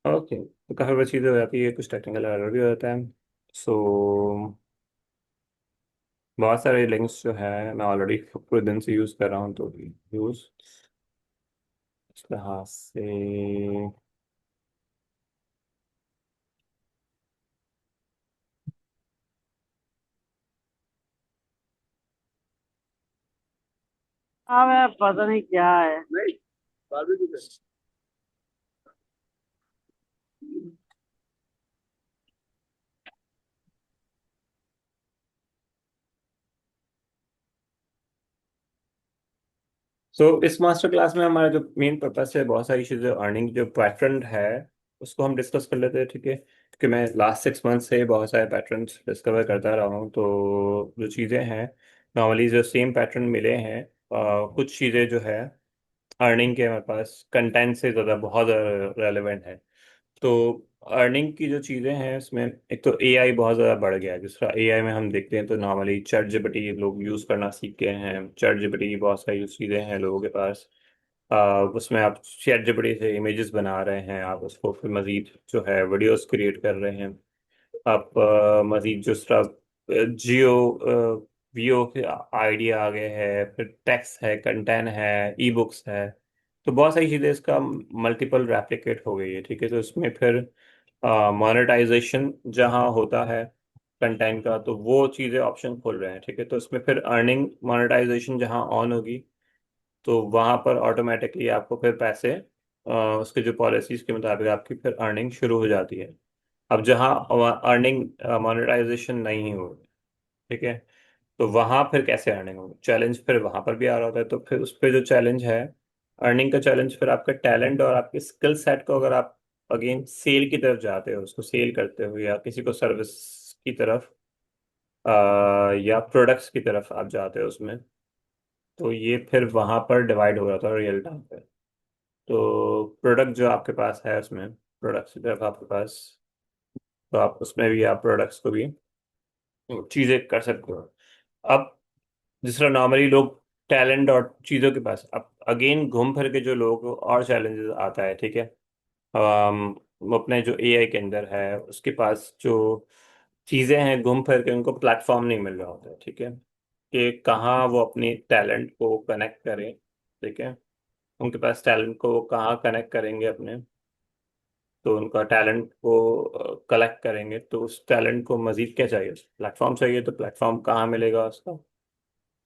Okay, तो काफ़ी बड़ी चीज़ें हो जाती है, कुछ टेक्निकल एरर भी हो जाता है। सो बहुत सारे लिंक्स जो है मैं ऑलरेडी पूरे दिन से यूज़ कर रहा हूँ, तो यूज़ इस लिहाज से। हाँ मैं पता नहीं क्या है। नहीं, बारहवीं की थे। सो इस मास्टर क्लास में हमारा जो मेन पर्पस है, बहुत सारी चीज़ें अर्निंग जो पैटर्न है उसको हम डिस्कस कर लेते हैं, ठीक है। क्योंकि मैं लास्ट 6 मंथ से बहुत सारे पैटर्न्स डिस्कवर करता रहा हूँ, तो जो चीज़ें हैं नॉर्मली जो सेम पैटर्न मिले हैं, कुछ चीज़ें जो है अर्निंग के हमारे पास कंटेंट से ज़्यादा बहुत रेलेवेंट है। तो अर्निंग की जो चीज़ें हैं उसमें एक तो एआई बहुत ज़्यादा बढ़ गया है। जिस तरह एआई में हम देखते हैं तो नॉर्मली चैट जीपीटी लोग यूज़ करना सीख गए हैं। चैट जीपीटी की बहुत सारी चीज़ें हैं लोगों के पास। उसमें आप चैट जीपीटी से इमेजेस बना रहे हैं, आप उसको फिर मज़ीद जो है वीडियोस क्रिएट कर रहे हैं। आप मज़ीद जिस तरह जियो वीओ के आइडिया आ गए हैं, फिर टेक्स्ट है, कंटेंट है, ई बुक्स है। तो बहुत सारी चीज़ें इसका मल्टीपल रेप्लिकेट हो गई है, ठीक है। तो इसमें फिर मोनेटाइजेशन जहाँ होता है कंटेंट का, तो वो चीज़ें ऑप्शन खुल रहे हैं, ठीक है। तो इसमें फिर अर्निंग मोनेटाइजेशन जहाँ ऑन होगी, तो वहाँ पर ऑटोमेटिकली आपको फिर पैसे उसके जो पॉलिसीज के मुताबिक आपकी फिर अर्निंग शुरू हो जाती है। अब जहाँ अर्निंग मोनेटाइजेशन नहीं हो, ठीक है, तो वहां फिर कैसे अर्निंग होगी, चैलेंज फिर वहां पर भी आ रहा होता है। तो फिर उस पर जो चैलेंज है, अर्निंग का चैलेंज, फिर आपका टैलेंट और आपके स्किल सेट को अगर आप अगेन सेल की तरफ जाते हो, उसको सेल करते हो, या किसी को सर्विस की तरफ या प्रोडक्ट्स की तरफ आप जाते हो उसमें, तो ये फिर वहां पर डिवाइड हो जाता है रियल टाइम पे। तो प्रोडक्ट जो आपके पास है उसमें, प्रोडक्ट्स की तरफ आपके पास, तो आप उसमें भी आप प्रोडक्ट्स को भी चीजें कर सकते हो। अब जिस तरह नॉर्मली लोग टैलेंट और चीज़ों के पास, अब अगेन घूम फिर के जो लोग और चैलेंजेस आता है, ठीक है। वो अपने जो एआई के अंदर है उसके पास जो चीज़ें हैं, घूम फिर के उनको प्लेटफॉर्म नहीं मिल रहा होता है, ठीक है, कि कहाँ वो अपनी टैलेंट को कनेक्ट करें, ठीक है। उनके पास टैलेंट को वो कहाँ कनेक्ट करेंगे अपने, तो उनका टैलेंट को कलेक्ट करेंगे, तो उस टैलेंट को मजीद क्या चाहिए, प्लेटफॉर्म चाहिए। तो प्लेटफॉर्म कहाँ मिलेगा उसका,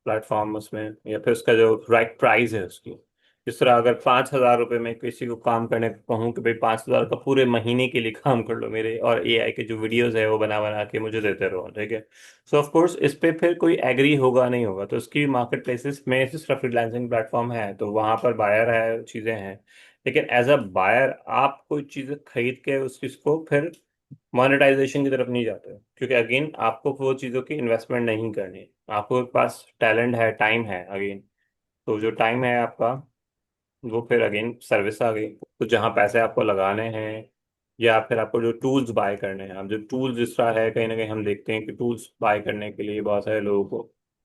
प्लेटफॉर्म उसमें, या फिर उसका जो राइट प्राइस है उसकी। जिस तरह अगर 5,000 रुपये में किसी को काम करने को कहूँ कि भाई 5,000 का पूरे महीने के लिए काम कर लो मेरे, और एआई के जो वीडियोस है वो बना बना के मुझे देते रहो, ठीक है। सो ऑफ कोर्स इस पे फिर कोई एग्री होगा नहीं होगा, तो उसकी मार्केट प्लेसेस में जिस तरह फ्रीलांसिंग प्लेटफॉर्म है तो वहां पर बायर है, चीजें हैं। लेकिन एज अ बायर आप कोई चीज खरीद के उस चीज को फिर मोनेटाइजेशन की तरफ नहीं जाते हो, क्योंकि अगेन आपको वो चीज़ों की इन्वेस्टमेंट नहीं करनी है। आपके पास टैलेंट है, टाइम है अगेन, तो जो टाइम है आपका, वो फिर अगेन सर्विस आ गई। तो जहाँ पैसे आपको लगाने हैं, या फिर आपको जो टूल्स बाय करने हैं, अब जो टूल्स जिस तरह है, कहीं ना कहीं हम देखते हैं कि टूल्स बाय करने के लिए बहुत सारे लोगों को,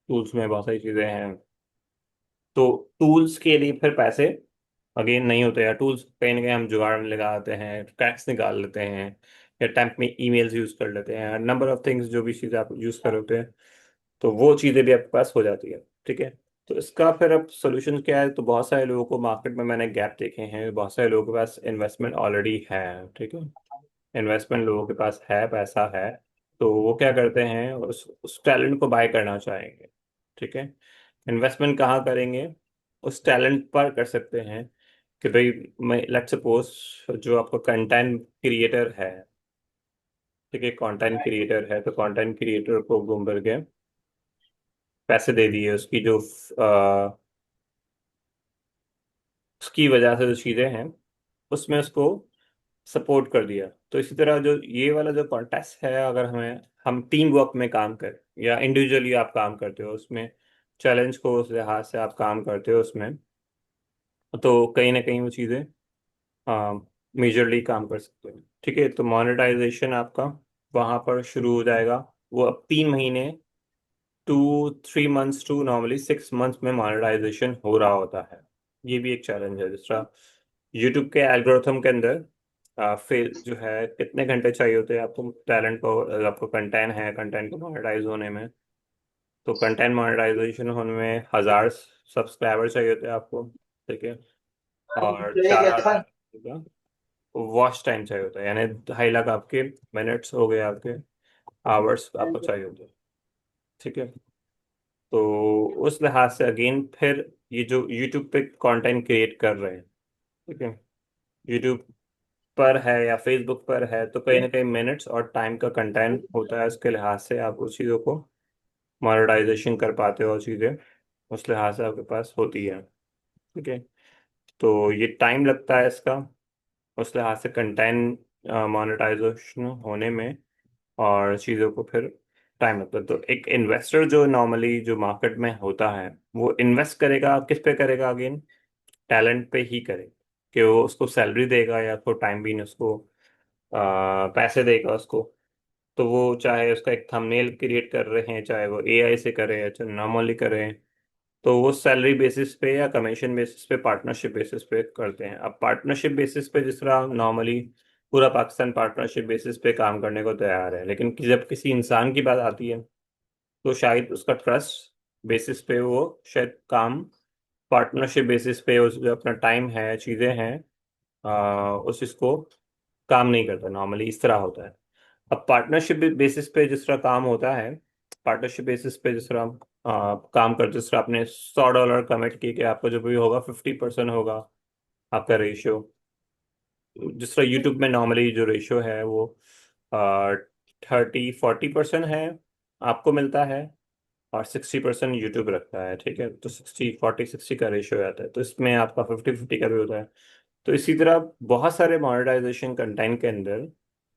टूल्स में बहुत सारी चीज़ें हैं, तो टूल्स के लिए फिर पैसे अगेन नहीं होते, या टूल्स कहीं ना कहीं हम जुगाड़ में लगाते हैं, क्रैक्स निकाल लेते हैं, या टाइप में ईमेल्स यूज कर लेते हैं, नंबर ऑफ थिंग्स जो भी चीज़ें आप यूज कर होते हैं, तो वो चीज़ें भी आपके पास हो जाती है, ठीक है। तो इसका फिर अब सोल्यूशन क्या है, तो बहुत सारे लोगों को मार्केट में मैंने गैप देखे हैं, बहुत सारे लोगों के पास इन्वेस्टमेंट ऑलरेडी है, ठीक है। इन्वेस्टमेंट लोगों के पास है, पैसा है, तो वो क्या करते हैं, उस टैलेंट को बाय करना चाहेंगे, ठीक है। इन्वेस्टमेंट कहाँ करेंगे, उस टैलेंट पर कर सकते हैं कि भाई मैं लेट्स सपोज जो आपका कंटेंट क्रिएटर है, ठीक है, कंटेंट क्रिएटर है, तो कंटेंट क्रिएटर को घूम फिर के पैसे दे दिए, उसकी जो उसकी वजह से जो चीज़ें हैं उसमें उसको सपोर्ट कर दिया। तो इसी तरह जो ये वाला जो कॉन्टेस्ट है, अगर हम टीम वर्क में काम करें या इंडिविजुअली आप काम करते हो उसमें, चैलेंज को उस लिहाज से आप काम करते हो उसमें, तो कहीं ना कहीं वो चीज़ें मेजरली काम कर सकते हैं, ठीक है। तो मोनेटाइजेशन आपका वहाँ पर शुरू हो जाएगा। वो अब 3 महीने, 2-3 मंथ्स टू नॉर्मली 6 मंथ्स में मोनेटाइजेशन हो रहा होता है। ये भी एक चैलेंज है। जिस तरह यूट्यूब के एल्गोरिथम के अंदर फिर जो है कितने घंटे चाहिए होते हैं आपको टैलेंट को, आपको कंटेंट है, कंटेंट को मोनेटाइज होने में। तो कंटेंट मोनेटाइजेशन होने में 1,000 सब्सक्राइबर चाहिए होते हैं आपको, ठीक है। और 4,000 का वॉच टाइम चाहिए होता है, यानी 2.5 लाख आपके मिनट्स हो गए, आपके आवर्स आपको चाहिए होते हैं, ठीक है। तो उस लिहाज से अगेन फिर ये जो यूट्यूब पे कंटेंट क्रिएट कर रहे हैं, ठीक है, यूट्यूब पर है या फेसबुक पर है, तो कहीं ना कहीं मिनट्स और टाइम का कंटेंट होता है, उसके लिहाज से आप उस चीज़ों को मोनेटाइजेशन कर पाते हो, और चीज़ें उस लिहाज से आपके पास होती है, ठीक है। तो ये टाइम लगता है इसका, उस लिहाज से कंटेंट मोनेटाइजेशन होने में, और चीज़ों को फिर टाइम लगता है। तो एक इन्वेस्टर जो नॉर्मली जो मार्केट में होता है, वो इन्वेस्ट करेगा किस पे करेगा, अगेन टैलेंट पे ही करेगा, कि वो उसको सैलरी देगा या तो टाइम भी उसको पैसे देगा उसको। तो वो चाहे उसका एक थंबनेल क्रिएट कर रहे हैं, चाहे वो एआई से करे या चाहे नॉर्मली करें, तो वो सैलरी बेसिस पे या कमीशन बेसिस पे, पार्टनरशिप बेसिस पे करते हैं। अब पार्टनरशिप बेसिस पे जिस तरह नॉर्मली पूरा पाकिस्तान पार्टनरशिप बेसिस पे काम करने को तैयार है, लेकिन जब किसी इंसान की बात आती है तो शायद उसका ट्रस्ट बेसिस पे वो शायद काम पार्टनरशिप बेसिस पे उस जो अपना टाइम है, चीज़ें हैं, उस इसको काम नहीं करता, नॉर्मली इस तरह होता है। अब पार्टनरशिप बेसिस पे जिस तरह काम होता है, पार्टनरशिप बेसिस पे जिस तरह काम करते, जिस तरह आपने $100 कमिट किए कि आपका जो भी होगा 50% होगा आपका रेशियो। जिस तरह यूट्यूब में नॉर्मली जो रेशियो है वो 30-40% है आपको मिलता है, और 60% यूट्यूब रखता है, ठीक है। तो 60-40-60 का रेशियो आता है, तो इसमें आपका 50-50 का भी होता है। तो इसी तरह बहुत सारे मोनेटाइजेशन कंटेंट के अंदर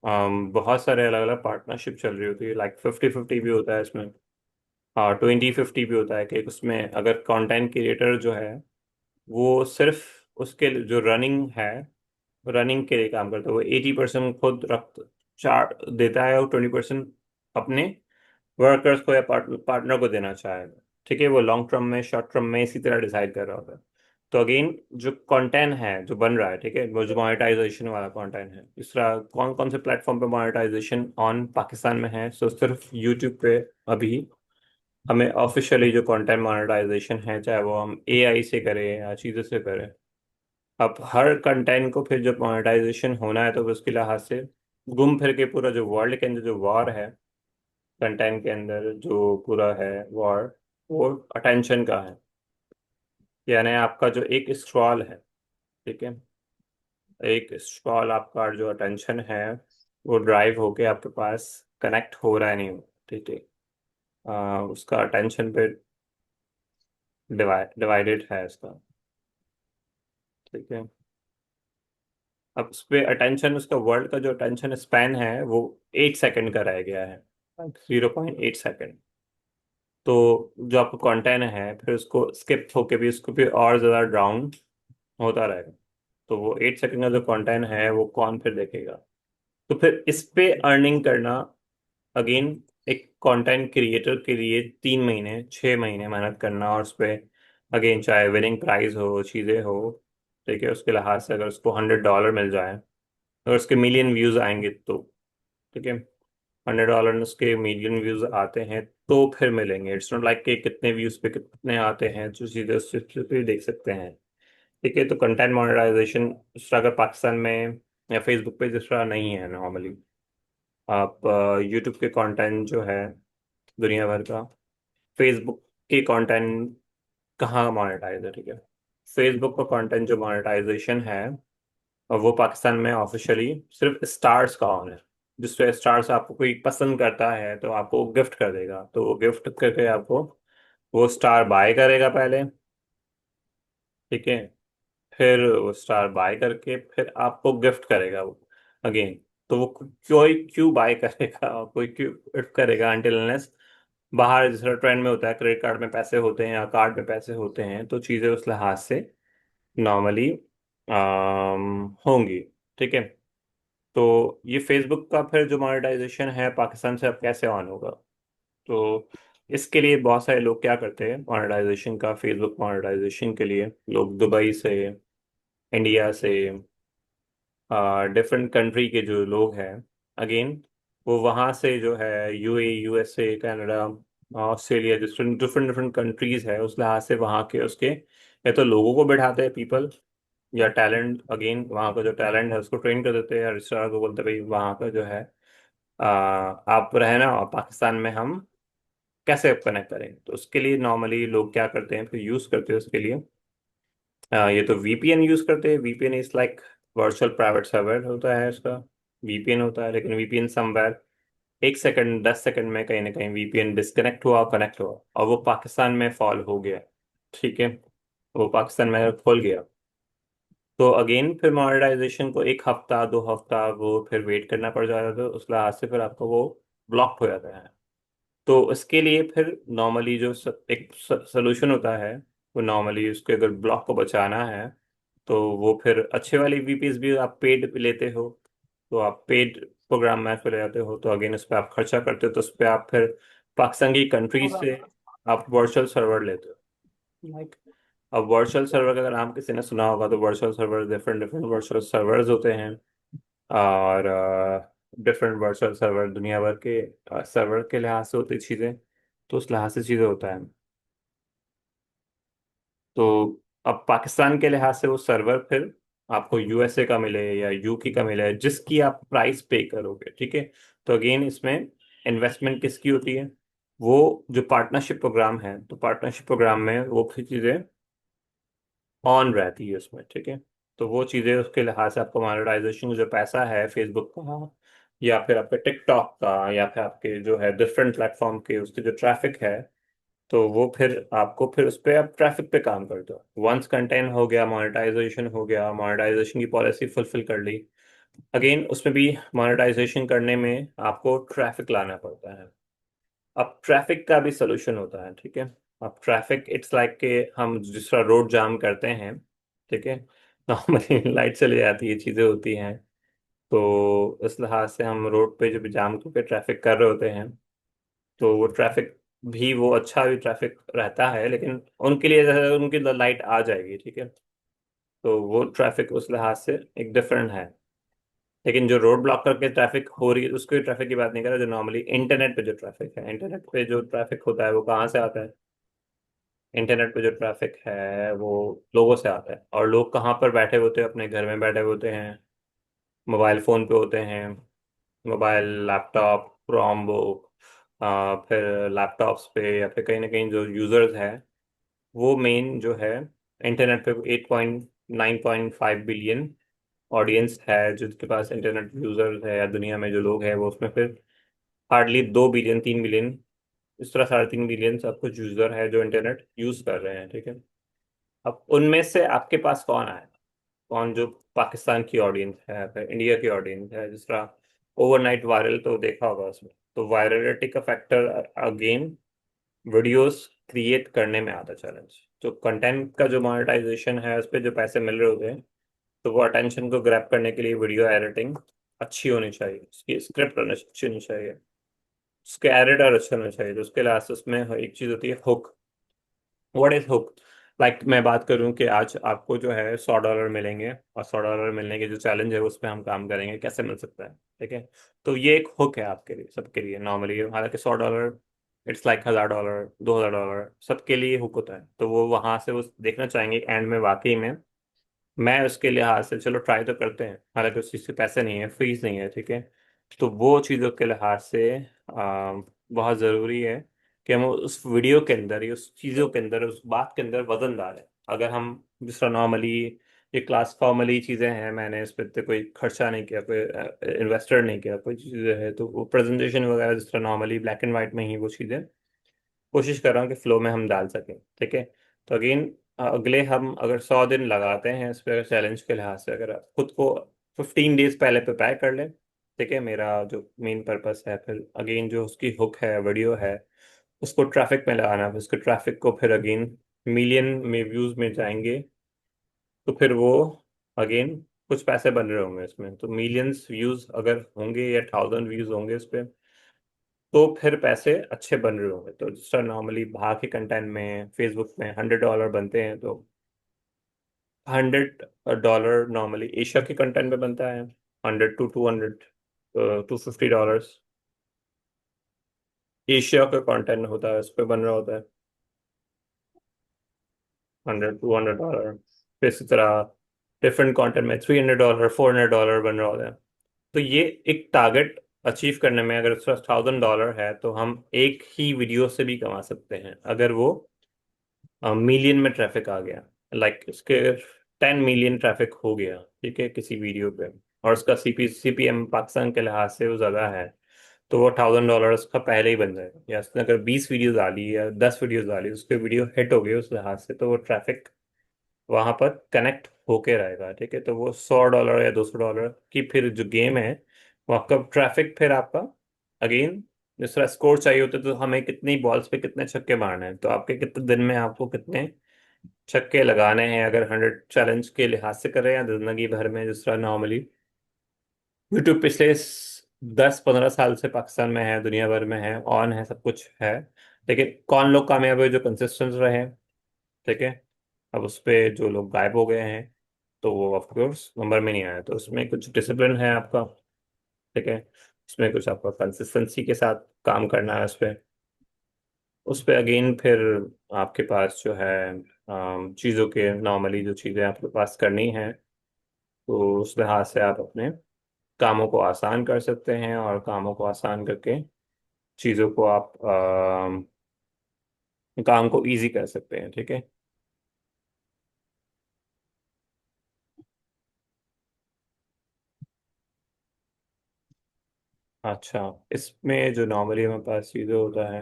बहुत सारे अलग अलग पार्टनरशिप चल रही होती है, लाइक 50-50 भी होता है इसमें, और 20-50 भी होता है, कि उसमें अगर कंटेंट क्रिएटर जो है वो सिर्फ उसके जो रनिंग है, रनिंग के लिए काम करता है, वो 80% खुद रख चार्ट देता है, और 20% अपने वर्कर्स को या पार्टनर को देना चाहेगा, ठीक है। वो लॉन्ग टर्म में, शॉर्ट टर्म में इसी तरह डिसाइड कर रहा होता है। तो अगेन जो कंटेंट है जो बन रहा है, ठीक है, वो जो मोनेटाइजेशन वाला कंटेंट है, इस तरह कौन कौन से प्लेटफॉर्म पे मोनेटाइजेशन ऑन पाकिस्तान में है, सो सिर्फ यूट्यूब पे अभी हमें ऑफिशियली जो कंटेंट मोनेटाइजेशन है, चाहे वो हम एआई से करें या चीज़ों से करें, अब हर कंटेंट को फिर जो मोनेटाइजेशन होना है, तो उसके लिहाज से घूम फिर के पूरा जो वर्ल्ड के अंदर जो वॉर है, कंटेंट के अंदर जो पूरा है वॉर, वो अटेंशन का है। यानी आपका जो एक स्क्रॉल है, ठीक है, एक स्क्रॉल आपका जो अटेंशन है, वो ड्राइव होके आपके पास कनेक्ट हो रहा है नहीं, ठीक है। उसका अटेंशन पे डिवाइडेड है इसका, ठीक है। अब उस पे अटेंशन, उसका वर्ल्ड का जो अटेंशन स्पैन है वो 8 सेकंड का रह गया है, 0.8 सेकंड। तो जो आपका कंटेंट है फिर उसको स्किप होके भी उसको भी और ज़्यादा डाउन होता रहेगा। तो वो 8 सेकंड का जो कंटेंट है वो कौन फिर देखेगा। तो फिर इस पे अर्निंग करना, अगेन एक कंटेंट क्रिएटर के लिए 3 महीने 6 महीने मेहनत करना, और उस पे अगेन चाहे विनिंग प्राइज हो, चीज़ें हो, ठीक है, उसके लिहाज से अगर उसको $100 मिल जाए, अगर उसके मिलियन व्यूज आएंगे तो, ठीक है, $100 में उसके मिलियन व्यूज आते हैं तो फिर मिलेंगे। इट्स नॉट लाइक कि कितने व्यूज पे कितने आते हैं, जो चीज़ें उस चीज़ पे देख सकते हैं, ठीक है। तो कंटेंट मोनेटाइजेशन जिस तरह अगर पाकिस्तान में या फेसबुक पे जिस तरह नहीं है नॉर्मली, आप यूट्यूब के कंटेंट जो है दुनिया भर का, फेसबुक के कंटेंट कहाँ मोनेटाइज है, ठीक है। फेसबुक का कंटेंट जो मोनेटाइजेशन है, और वो पाकिस्तान में ऑफिशियली सिर्फ स्टार्स का ऑन है। जिससे स्टार्स आपको कोई पसंद करता है तो आपको गिफ्ट कर देगा, तो वो गिफ्ट करके आपको वो स्टार बाय करेगा पहले, ठीक है। फिर वो स्टार बाय करके फिर आपको गिफ्ट करेगा वो अगेन। तो वो कोई क्यों बाय करेगा और कोई क्यों गिफ्ट करेगा, अंटिल अनलेस बाहर जिस तरह ट्रेंड में होता है, क्रेडिट कार्ड में पैसे होते हैं या कार्ड में पैसे होते हैं, तो चीज़ें उस लिहाज से नॉर्मली होंगी, ठीक है। तो ये फेसबुक का फिर जो मोनेटाइजेशन है पाकिस्तान से अब कैसे ऑन होगा, तो इसके लिए बहुत सारे लोग क्या करते हैं, मोनेटाइजेशन का, फेसबुक मोनेटाइजेशन के लिए लोग दुबई से, इंडिया से, डिफरेंट कंट्री के जो लोग हैं, अगेन वो वहाँ से जो है U A, USA, Canada, Australia, different different different countries है, उस लिहाज से वहाँ के उसके या तो लोगों को बैठाते हैं पीपल, या टैलेंट, अगेन वहाँ का जो टैलेंट है उसको ट्रेन कर देते हैं, या रजिस्ट्रार को बोलते हैं भाई वहाँ का जो है आप रहना और पाकिस्तान में हम कैसे कनेक्ट करें। तो उसके लिए नॉर्मली लोग क्या करते हैं, फिर यूज़ करते हैं उसके लिए ये तो वीपीएन यूज़ करते हैं। VPN is like virtual private server होता है इसका, वीपीएन होता है, लेकिन वीपीएन समवेयर 1 सेकंड 10 सेकंड में कहीं ना कहीं वीपीएन डिस्कनेक्ट हुआ, कनेक्ट हुआ और वो पाकिस्तान में फॉल हो गया, ठीक है, वो पाकिस्तान में खुल गया। तो अगेन फिर मॉनेटाइजेशन को 1 हफ्ता 2 हफ्ता वो फिर वेट करना पड़ जाता है, तो उस लिहाज से फिर आपको वो ब्लॉक हो जाता है। तो इसके लिए फिर नॉर्मली जो एक सोल्यूशन होता है, वो नॉर्मली उसके अगर ब्लॉक को बचाना है तो वो फिर अच्छे वाली वीपीएस भी आप पेड लेते हो, तो आप पेड प्रोग्राम में चले जाते हो, तो अगेन उस पर आप खर्चा करते हो, तो उस पर आप फिर पाकिस्तान की कंट्री से आप वर्चुअल सर्वर लेते हो। लाइक अब वर्चुअल सर्वर का अगर नाम किसी ने सुना होगा, तो virtual server different different virtual servers होते हैं, और डिफरेंट वर्चुअल सर्वर दुनिया भर के सर्वर के लिहाज से होती चीज़ें, तो उस लिहाज से चीज़ें होता है। तो अब पाकिस्तान के लिहाज से वो सर्वर फिर आपको यूएसए का मिले या यूके का मिले, जिसकी आप प्राइस पे करोगे, ठीक है। तो अगेन इसमें इन्वेस्टमेंट किसकी होती है, वो जो पार्टनरशिप प्रोग्राम है, तो पार्टनरशिप प्रोग्राम में वो फिर चीज़ें ऑन रहती है उसमें, ठीक है। तो वो चीज़ें उसके लिहाज से आपको मोनेटाइजेशन जो पैसा है फेसबुक का, या फिर आपके टिकटॉक का, या फिर आपके जो है डिफरेंट प्लेटफॉर्म के उसके जो ट्रैफिक है, तो वो फिर आपको फिर उस पर आप ट्रैफिक पे काम करते हो। वंस कंटेंट हो गया, मोनेटाइजेशन हो गया, मोनेटाइजेशन की पॉलिसी फुलफिल कर ली, अगेन उसमें भी मोनेटाइजेशन करने में आपको ट्रैफिक लाना पड़ता है। अब ट्रैफिक का भी सोल्यूशन होता है, ठीक है। अब ट्रैफिक इट्स लाइक के हम जिस तरह रोड जाम करते हैं, ठीक है, नॉर्मली लाइट चली जाती है, चीज़ें होती हैं, तो इस लिहाज से हम रोड पे जब जाम पे ट्रैफिक कर रहे होते हैं, तो वो ट्रैफिक भी वो अच्छा भी ट्रैफिक रहता है, लेकिन उनके लिए जैसे उनकी लाइट आ जाएगी, ठीक है, तो वो ट्रैफिक उस लिहाज से एक डिफरेंट है। लेकिन जो रोड ब्लॉक करके ट्रैफिक हो रही है उसके ट्रैफिक की बात नहीं कर रहा, जो नॉर्मली इंटरनेट पे जो ट्रैफिक है, इंटरनेट पे जो ट्रैफिक होता है वो कहाँ से आता है, इंटरनेट पे जो ट्रैफिक है वो लोगों से आता है, और लोग कहाँ पर बैठे होते हैं, अपने घर में बैठे होते हैं, मोबाइल फ़ोन पे होते हैं, मोबाइल, लैपटॉप, क्रोमबुक, फिर लैपटॉप्स पे, या फिर कहीं ना कहीं जो यूज़र्स हैं, वो मेन जो है इंटरनेट पे 8.9.5 बिलियन ऑडियंस है जिसके पास इंटरनेट यूज़र्स है, या दुनिया में जो लोग हैं वो उसमें फिर हार्डली 2 बिलियन 3 बिलियन, इस तरह 3.5 बिलियन सब कुछ यूज़र है जो इंटरनेट यूज़ कर रहे हैं, ठीक है। अब उनमें से आपके पास कौन आया, कौन जो पाकिस्तान की ऑडियंस है, फिर इंडिया की ऑडियंस है, जिस तरह ओवरनाइट वायरल तो देखा होगा उसमें, तो वायरलिटी का फैक्टर अगेन वीडियोस क्रिएट करने में आता चैलेंज, तो कंटेंट का जो मोनेटाइजेशन है उस पर जो पैसे मिल रहे होते हैं, तो वो अटेंशन को ग्रैब करने के लिए वीडियो एडिटिंग अच्छी होनी चाहिए, उसकी स्क्रिप्ट अच्छी होनी चाहिए, उसके एडिटर अच्छे होने चाहिए, तो उसके लिए उसमें एक चीज़ होती है hook. What is hook, like मैं बात करूं कि आज आपको जो है $100 मिलेंगे, और $100 मिलने के जो चैलेंज है उस पर हम काम करेंगे, कैसे मिल सकता है, ठीक है। तो ये एक हुक है आपके लिए, सबके लिए नॉर्मली, हालांकि $100 इट्स लाइक $1000 $2000 सबके लिए हुक होता है, तो वो वहां से वो देखना चाहेंगे एंड में वाकई में मैं उसके लिहाज से चलो ट्राई तो करते हैं, हालांकि उस चीज़ के पैसे नहीं है, फीस नहीं है, ठीक है। तो वो चीज़ों के लिहाज से बहुत ज़रूरी है कि हम उस वीडियो के अंदर या उस चीज़ों के अंदर उस बात के अंदर वजन डालें। अगर हम जिस तरह नॉर्मली ये क्लास फॉर्मली चीज़ें हैं, मैंने इस पर इतने कोई खर्चा नहीं किया, कोई इन्वेस्टर नहीं किया, कोई चीज़ें हैं, तो वो प्रेजेंटेशन वगैरह जिस तरह नॉर्मली ब्लैक एंड वाइट में ही वो चीज़ें कोशिश कर रहा हूँ कि फ्लो में हम डाल सकें, ठीक है। तो अगेन अगले हम अगर 100 दिन लगाते हैं इस पर चैलेंज के लिहाज से, अगर आप खुद को 15 डेज पहले प्रिपेयर कर लें, ठीक है, मेरा जो मेन पर्पस है, फिर अगेन जो उसकी हुक है, वीडियो है, उसको ट्रैफिक में लगाना, फिर उसके ट्रैफिक को फिर अगेन मिलियन में व्यूज में जाएंगे, तो फिर वो अगेन कुछ पैसे बन रहे होंगे इसमें, तो मिलियंस व्यूज अगर होंगे या 1000 व्यूज होंगे इस पे, तो फिर पैसे अच्छे बन रहे होंगे। तो जिस तरह नॉर्मली बाहर के कंटेंट में फेसबुक में $100 बनते हैं, तो $100 नॉर्मली एशिया के कंटेंट पे बनता है। 100 to 200, $250 एशिया का कंटेंट होता है, उस पर बन रहा होता है। 100 to 200 डॉलर। फिर इसी तरह डिफरेंट कंटेंट में $300, $400 बन रहा होता है। तो ये एक टारगेट अचीव करने में, अगर उसका $1,000 है तो हम एक ही वीडियो से भी कमा सकते हैं, अगर वो मिलियन में ट्रैफिक आ गया। लाइक उसके 10 मिलियन ट्रैफिक हो गया, ठीक है, किसी वीडियो पे, और उसका सीपीएम पाकिस्तान के लिहाज से वो ज़्यादा है, तो वो $1,000 उसका पहले ही बन जाएगा। या उसने अगर 20 वीडियो डाली या 10 वीडियो डाली, उसके वीडियो हिट हो गए उस लिहाज से, तो वो ट्रैफिक वहां पर कनेक्ट होके रहेगा, ठीक है। तो वो $100 या $200 की फिर जो गेम है, वो आपका ट्रैफिक फिर आपका अगेन, जिस तरह स्कोर चाहिए होते तो हमें कितनी बॉल्स पे कितने छक्के मारने हैं, तो आपके कितने दिन में आपको कितने छक्के लगाने हैं, अगर 100 चैलेंज के लिहाज से कर रहे हैं या जिंदगी भर में, जिस तरह नॉर्मली यूट्यूब पिछले 10-15 साल से पाकिस्तान में है, दुनिया भर में है, ऑन है, सब कुछ है। लेकिन कौन लोग कामयाब हुए जो कंसिस्टेंट रहे, ठीक है। अब उस पे जो लोग गायब हो गए हैं, तो वो ऑफ कोर्स नंबर में नहीं आया। तो उसमें कुछ डिसिप्लिन है आपका, ठीक है। उसमें कुछ आपका कंसिस्टेंसी के साथ काम करना है उस पे अगेन फिर आपके पास जो है चीज़ों के, नॉर्मली जो चीज़ें आपके पास करनी है, तो उस लिहाज से आप अपने कामों को आसान कर सकते हैं, और कामों को आसान करके चीज़ों को आप काम को इजी कर सकते हैं, ठीक है। अच्छा, इसमें जो नॉर्मली हमारे पास चीज़ें होता है,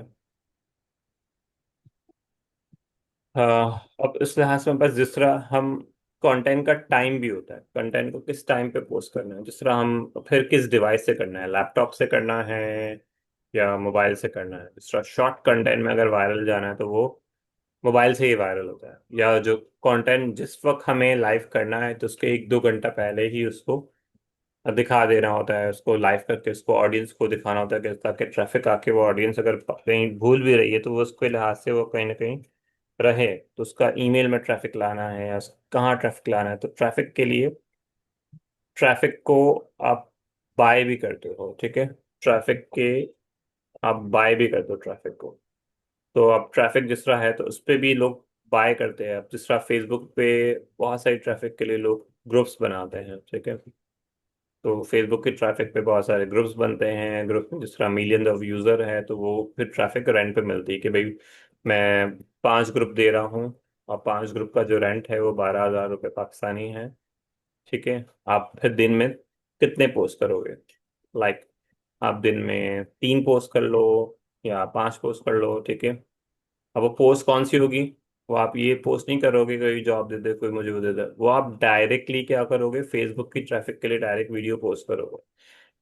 अब इस लिहाज से हमारे पास जिस तरह हम कंटेंट का टाइम भी होता है, कंटेंट को किस टाइम पे पोस्ट करना है, जिस तरह हम फिर किस डिवाइस से करना है, लैपटॉप से करना है या मोबाइल से करना है। जिस तरह शॉर्ट कंटेंट में अगर वायरल जाना है तो वो मोबाइल से ही वायरल होता है, या जो कंटेंट जिस वक्त हमें लाइव करना है तो उसके 1-2 घंटा पहले ही उसको दिखा देना होता है, उसको लाइव करके उसको ऑडियंस को दिखाना होता है, ताकि ट्रैफिक आके वो ऑडियंस अगर कहीं भूल भी रही है तो वो उसके लिहाज से वो कहीं ना कहीं रहे। तो उसका ईमेल में ट्रैफिक लाना है या कहाँ ट्रैफिक लाना है, तो ट्रैफिक के लिए ट्रैफिक को आप बाय भी करते हो, ठीक है। ट्रैफिक के आप बाय भी करते हो ट्रैफिक को। तो अब ट्रैफिक जिस तरह है तो उस पर भी लोग बाय करते हैं। अब जिस तरह फेसबुक पे बहुत सारी ट्रैफिक के लिए लोग ग्रुप्स बनाते हैं, ठीक है। तो फेसबुक के ट्रैफिक पे बहुत सारे ग्रुप्स बनते हैं, ग्रुप में जिस तरह मिलियन ऑफ यूजर है, तो वो फिर ट्रैफिक रेंट पे मिलती है कि भाई मैं 5 ग्रुप दे रहा हूँ, और 5 ग्रुप का जो रेंट है वो $12,000 पाकिस्तानी है, ठीक है। आप फिर दिन में कितने पोस्ट करोगे, लाइक आप दिन में 3 पोस्ट कर लो या 5 पोस्ट कर लो, ठीक है। अब वो पोस्ट कौन सी होगी, वो आप ये पोस्ट नहीं करोगे कोई जॉब दे दे, कोई मुझे वो दे दे, वो आप डायरेक्टली क्या करोगे, फेसबुक की ट्रैफिक के लिए डायरेक्ट वीडियो पोस्ट करोगे।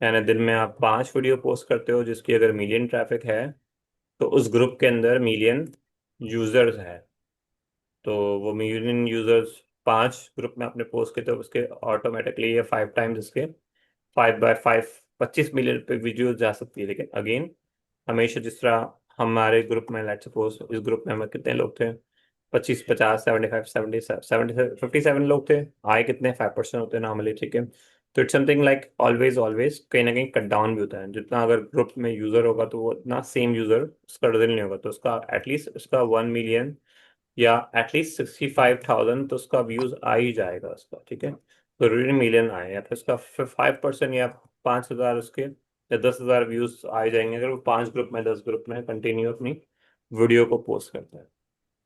यानी दिन में आप 5 वीडियो पोस्ट करते हो जिसकी अगर मिलियन ट्रैफिक है, तो उस ग्रुप के अंदर मिलियन यूजर्स है, तो वो मिलियन यूजर्स 5 ग्रुप में आपने पोस्ट किए, तो उसके ऑटोमेटिकली ये 5 टाइम्स इसके 5 बाय 5 25 मिलियन पे वीडियो जा सकती है। लेकिन अगेन हमेशा जिस तरह हमारे ग्रुप में, लेट्स सपोज इस ग्रुप में हमें कितने लोग थे, 25, 50, 75, 70, 57 लोग थे। आए कितने 5% होते हैं नॉर्मली, ठीक है। तो it's something like always always कहीं ना कहीं कट डाउन भी होता है। जितना अगर ग्रुप में यूजर होगा तो वो उतना सेम यूजर उसका डजन नहीं होगा, तो उसका एटलीस्ट उसका 1 मिलियन या एटलीस्ट 65,000 तो उसका व्यूज आ ही जाएगा उसका, ठीक है। तो जरूरी मिलियन आए, या फिर उसका 5% या 5,000 उसके या 10,000 व्यूज आ ही जाएंगे, अगर वो 5 ग्रुप में 10 ग्रुप में कंटिन्यू अपनी वीडियो को पोस्ट करता है,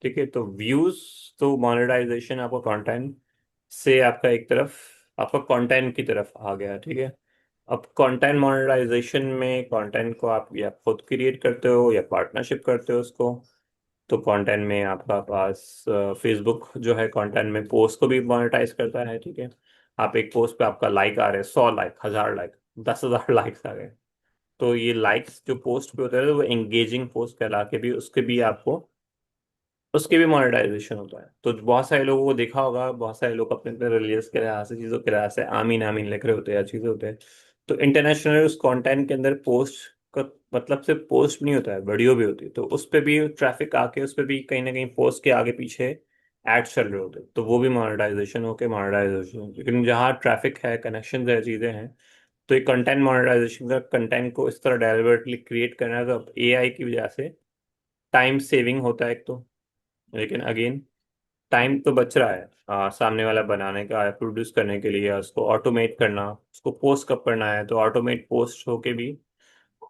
ठीक है। तो व्यूज, तो मोनेटाइजेशन आपका कंटेंट से आपका एक तरफ आपका कंटेंट की तरफ आ गया, ठीक है। अब कंटेंट मोनेटाइजेशन में कंटेंट को आप या खुद क्रिएट करते हो या पार्टनरशिप करते हो उसको। तो कंटेंट में आपका पास फेसबुक जो है कंटेंट में पोस्ट को भी मोनेटाइज करता है, ठीक है। आप एक पोस्ट पे आपका लाइक आ रहे हैं, 100 लाइक, 1,000 लाइक, 10,000 लाइक्स आ गए, तो ये लाइक्स जो पोस्ट पे होते हैं वो एंगेजिंग पोस्ट कहला के भी उसके भी आपको उसके भी मोनेटाइजेशन होता है। तो बहुत सारे लोगों को देखा होगा, बहुत सारे लोग अपने अपने रिलीजियस के लिहाज से, चीज़ों के लिहाज से आमीन आमीन लिख रहे होते हैं या चीज़ें होते हैं। तो इंटरनेशनल उस कंटेंट के अंदर पोस्ट का मतलब सिर्फ पोस्ट नहीं होता है, वीडियो भी होती है, तो उस पर भी ट्रैफिक आके उस पर भी कहीं ना कहीं पोस्ट के आगे पीछे एड्स चल रहे होते, तो वो भी मोनेटाइजेशन होके मोनेटाइजेशन। लेकिन जहाँ ट्रैफिक है, कनेक्शन है, चीज़ें हैं, तो ये कंटेंट मोनेटाइजेशन का, कंटेंट को इस तरह डेलिबरेटली क्रिएट करना है, तो एआई की वजह से टाइम सेविंग होता है एक तो। लेकिन अगेन टाइम तो बच रहा है सामने वाला बनाने का, प्रोड्यूस करने के लिए, उसको ऑटोमेट करना, उसको पोस्ट कब करना है तो ऑटोमेट पोस्ट होके भी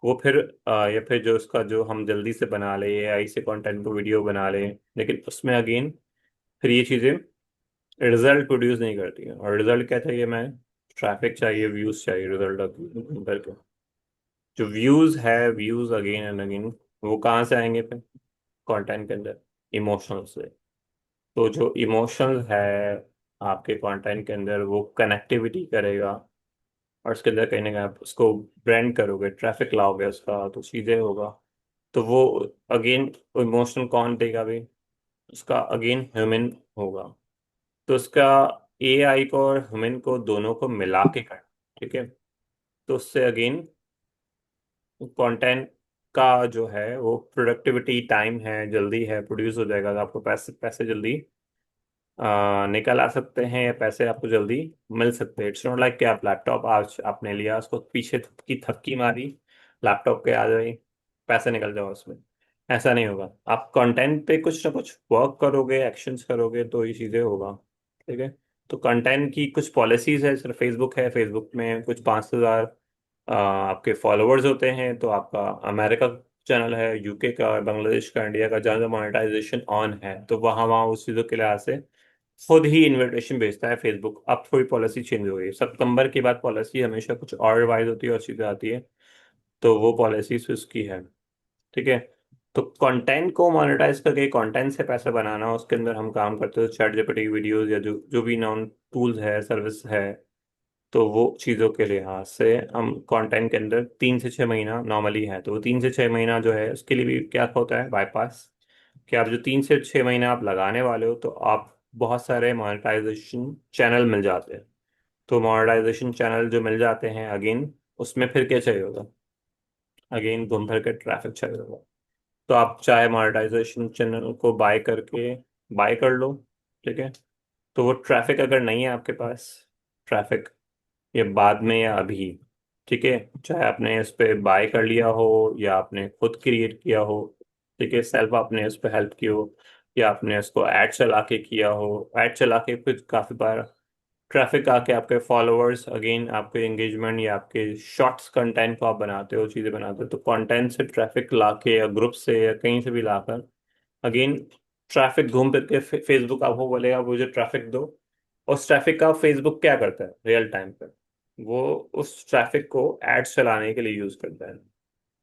वो फिर या फिर जो उसका जो हम जल्दी से बना ले, एआई से कंटेंट को वीडियो बना ले, लेकिन उसमें अगेन फिर ये चीज़ें रिजल्ट प्रोड्यूस नहीं करती हैं। और रिजल्ट क्या चाहिए, मैं ट्रैफिक चाहिए, व्यूज चाहिए, रिजल्ट करके जो व्यूज है, व्यूज अगेन एंड अगेन वो कहाँ से आएंगे फिर, कंटेंट के अंदर, इमोशनल से। तो जो इमोशंस है आपके कंटेंट के अंदर, वो कनेक्टिविटी करेगा, और उसके अंदर कहीं ना कहीं आप उसको ब्रांड करोगे, ट्रैफिक लाओगे उसका, तो चीज़ें होगा। तो वो अगेन इमोशनल कौन देगा भी, उसका अगेन ह्यूमन होगा। तो उसका एआई को और ह्यूमन को दोनों को मिला के कर, ठीक है। तो उससे अगेन कंटेंट का जो है वो प्रोडक्टिविटी, टाइम है, जल्दी है, प्रोड्यूस हो जाएगा, तो आपको पैसे पैसे जल्दी निकल आ सकते हैं, या पैसे आपको जल्दी मिल सकते हैं। इट्स नॉट लाइक कि आप लैपटॉप आज आपने लिया, उसको पीछे की थपकी मारी, लैपटॉप के आ गई, पैसे निकल जाओ उसमें। ऐसा नहीं होगा, आप कंटेंट पे कुछ ना कुछ वर्क करोगे, एक्शंस करोगे, तो ये चीज़ें होगा, ठीक है। तो कंटेंट की कुछ पॉलिसीज है, सिर्फ फेसबुक है, फेसबुक में कुछ 5,000 आपके फॉलोअर्स होते हैं, तो आपका अमेरिका चैनल है, यूके का, बांग्लादेश का, इंडिया का, जहाँ मोनेटाइजेशन ऑन है, तो वहाँ वहाँ उस चीज़ों के लिहाज से खुद ही इनविटेशन भेजता है फेसबुक। अब थोड़ी पॉलिसी चेंज हो गई, सितंबर के बाद पॉलिसी हमेशा कुछ और रिवाइज होती है और चीज़ें आती है, तो वो पॉलिसी उसकी है, ठीक है। तो कंटेंट को मोनेटाइज करके कंटेंट से पैसा बनाना, उसके अंदर हम काम करते हैं चैट जीपीटी वीडियोस, या जो जो भी नॉन टूल्स है, सर्विस है, तो वो चीज़ों के लिहाज से हम कंटेंट के अंदर 3 से 6 महीना नॉर्मली है, तो वो 3 से 6 महीना जो है उसके लिए भी क्या होता है बाईपास, कि आप जो 3 से 6 महीना आप लगाने वाले हो, तो आप बहुत सारे मोनेटाइजेशन चैनल मिल जाते हैं। तो मोनेटाइजेशन चैनल जो मिल जाते हैं अगेन, उसमें फिर क्या चाहिए होगा, अगेन घूम फिर के ट्रैफिक चाहिए होगा। तो आप चाहे मोनेटाइजेशन चैनल को बाय करके बाय कर लो, ठीक है। तो वो ट्रैफिक अगर नहीं है आपके पास, ट्रैफिक ये बाद में या अभी, ठीक है, चाहे आपने इस पे बाय कर लिया हो या आपने खुद क्रिएट किया हो, ठीक है, सेल्फ आपने इस पे हेल्प की हो, या आपने इसको ऐड चला के किया हो, ऐड चला के फिर काफी बार ट्रैफिक आके आपके फॉलोअर्स, अगेन आपके एंगेजमेंट या आपके शॉर्ट्स कंटेंट को आप बनाते हो, चीजें बनाते हो, तो कंटेंट से ट्रैफिक लाके या ग्रुप से या कहीं से भी लाकर अगेन ट्रैफिक घूम फिर के फेसबुक आपको बोलेगा मुझे ट्रैफिक दो। उस ट्रैफिक का फेसबुक क्या करता है रियल टाइम पे, वो उस ट्रैफिक को एड्स चलाने के लिए यूज करता है।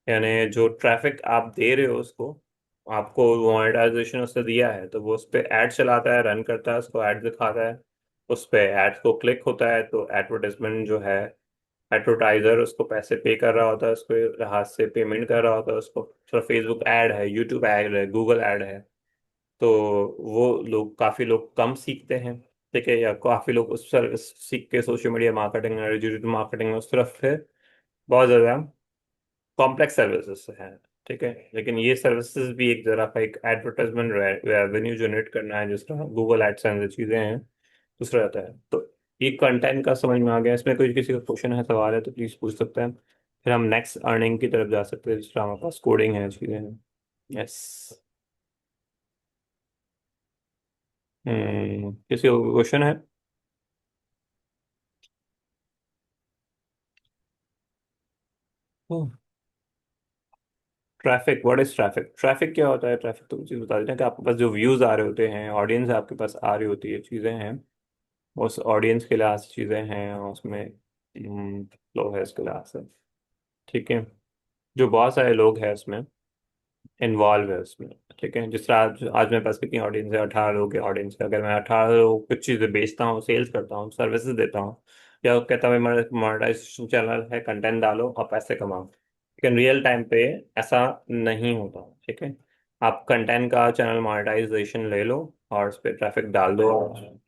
यानी जो ट्रैफिक आप दे रहे हो उसको, आपको मोनेटाइजेशन उसने दिया है, तो वो उस पर एड चलाता है, रन करता है, उसको एड दिखाता है, उस पर एड्स को क्लिक होता है, तो एडवर्टाइजमेंट जो है, एडवर्टाइजर उसको पैसे पे कर रहा होता है, उसको हाथ से पेमेंट कर रहा होता है उसको। तो फेसबुक ऐड है, यूट्यूब ऐड है, गूगल ऐड है, तो वो लोग, काफी लोग कम सीखते हैं, ठीक है, या काफी लोग उस पर सीख के social media marketing, digital marketing में उस तरफ फिर बहुत ज्यादा कॉम्प्लेक्स सर्विसेज है, ठीक है। लेकिन ये सर्विसेज भी एक जरा का एक एडवर्टाइजमेंट रेवेन्यू जनरेट करना है, जिस तरह गूगल एडसेंस चीजें हैं, दूसरा रहता है। तो ये कंटेंट का समझ में आ गया, इसमें कोई किसी का क्वेश्चन है, सवाल है, तो प्लीज पूछ सकते हैं। फिर हम नेक्स्ट अर्निंग की तरफ जा सकते हैं, जिस तरह हमारे पास कोडिंग है, चीजें हैं। यस। किसी को क्वेश्चन है? Traffic, what is traffic? Traffic क्या होता है? ट्रैफिक तो चीज बता देते हैं कि आपके पास जो व्यूज आ रहे होते हैं, ऑडियंस आपके पास आ रही होती है, चीजें हैं, उस ऑडियंस के लिहाज से चीजें हैं, और उसमें फ्लो है इसके लिहाज से, ठीक है। जो बहुत सारे लोग हैं उसमें इन्वॉल्व है उसमें, ठीक है। जिस तरह आज मेरे पास कितनी ऑडियंस है, 18 लोगों की ऑडियंस है। अगर मैं 18 लोगों को कुछ चीज़ें बेचता हूँ, सेल्स करता हूँ, सर्विसेज देता हूँ, या वो कहता हूँ मोनेटाइजेशन चैनल है, कंटेंट डालो और पैसे कमाओ, लेकिन रियल टाइम पे ऐसा नहीं होता, ठीक है। आप कंटेंट का चैनल मोनेटाइजेशन ले लो और उस पर ट्रैफिक डाल दो,